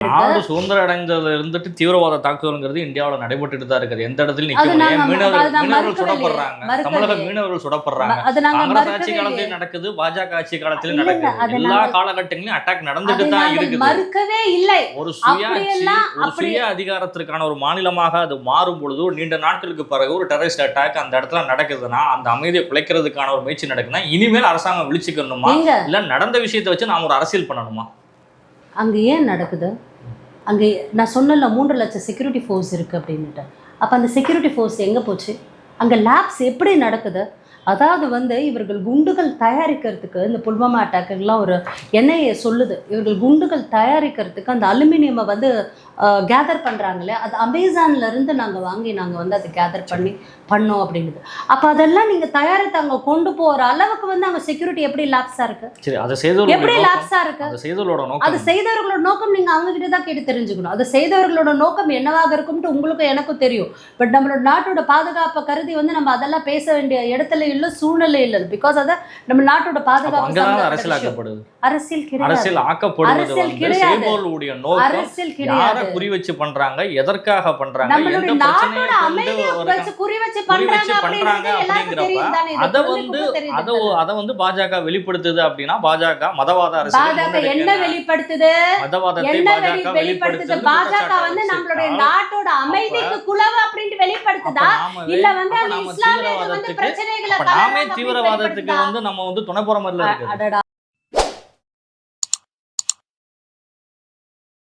நாடு சுதந்திரம் அடைந்ததுல இருந்துட்டு தீவிரவாத தாக்குதல்ங்கிறது இந்தியாவில் நடைபெற்றுட்டு தான் இருக்குது. எந்த இடத்துலயும் நிக்க மீனவர்கள் சுடப்படுறாங்க, தமிழக மீனவர்கள் சுடப்படுறாங்க. காங்கிரஸ் ஆட்சி காலத்திலும் நடக்குது, பாஜக ஆட்சி காலத்திலும் நடக்குது. எல்லா காலகட்டங்களிலும் அட்டாக் நடந்துட்டு தான் இருக்குது. மறுக்கவே இல்லை. ஒரு சுய அதிகாரத்திற்கான ஒரு மாநிலமாக அது மாறும் பொழுது நீண்ட நாட்களுக்கு பிறகு ஒரு டெரரிஸ்ட் அட்டாக் அந்த இடத்துல நடக்குதுன்னா, அந்த அமைதியை குலைக்கிறதுக்கான ஒரு முயற்சி நடக்குதுன்னா, இனிமேல் அரசாங்கம் விழிச்சுக்கணுமா இல்ல நடந்த விஷயத்தை வச்சு நாம ஒரு அரசியல் பண்ணணுமா? அங்க ஏன் நடக்குது? அங்கே நான் சொன்னல 3 லட்சம் செக்யூரிட்டி ஃபோர்ஸ் இருக்குது அப்படின்ட்டு. அப்போ அந்த செக்யூரிட்டி ஃபோர்ஸ் எங்கே போச்சு? அங்கே லேப்ஸ் எப்படி நடக்குது? அதாவது இவர்கள் குண்டுகள் தயாரிக்கிறதுக்கு இந்த புல்வாமா அட்டாக்குலாம் ஒரு என்ஐஏ சொல்லுது, இவர்கள் குண்டுகள் தயாரிக்கிறதுக்கு அந்த அலுமினியமை கேதர் பண்ணுறாங்களே, அது அமேசான்லேருந்து நாங்கள் வாங்கி நாங்கள் அதை கேதர் பண்ணோம் அப்படின்னுது. அப்போ அதெல்லாம் நீங்கள் தயாரித்து அங்கே கொண்டு போகிற அளவுக்கு அங்கே செக்யூரிட்டி எப்படி லேப்ஸாக இருக்குது? எப்படி லேப்ஸாக இருக்குது? அது செய்தவர்களோட நோக்கம் நீங்கள் அவங்ககிட்ட தான் கேட்டு தெரிஞ்சுக்கணும். அது செய்தவர்களோட நோக்கம் என்னவாக இருக்கும்ட்டு உங்களுக்கும் எனக்கும் தெரியும். பட் நம்மளோட நாட்டோட பாதுகாப்பை கருதி நம்ம அதெல்லாம் பேச வேண்டிய இடத்துல இல்லை, சூழ்நிலை இல்லை. பிகாஸ் அத நம்ம நாட்டோட பாதுகாப்பு அரசியல் கிடையாது. குறி வச்சு பண்றாங்க, எதற்காக பண்றாங்க, நம்மளுடைய நாட்டோட அமைதியை வச்சு குறி வச்சு பண்றாங்க அத பாஜக வெளிப்படுத்துது அப்படின்னா, பாஜக மதவாத அரசியல் என்ன வெளிப்படுத்துது? மதவாதத்தை வெளிப்படுத்துது. பாஜக நம்மளுடைய நாட்டோட அமைதிக்கு குலவு அப்படினு வெளிப்படுத்துதா? இல்ல அந்த இஸ்லாமிய பிரச்சனைகளை நாமே தீவிரவாதத்துக்கு நம்ம துணை போற மாதிரி இருக்கு.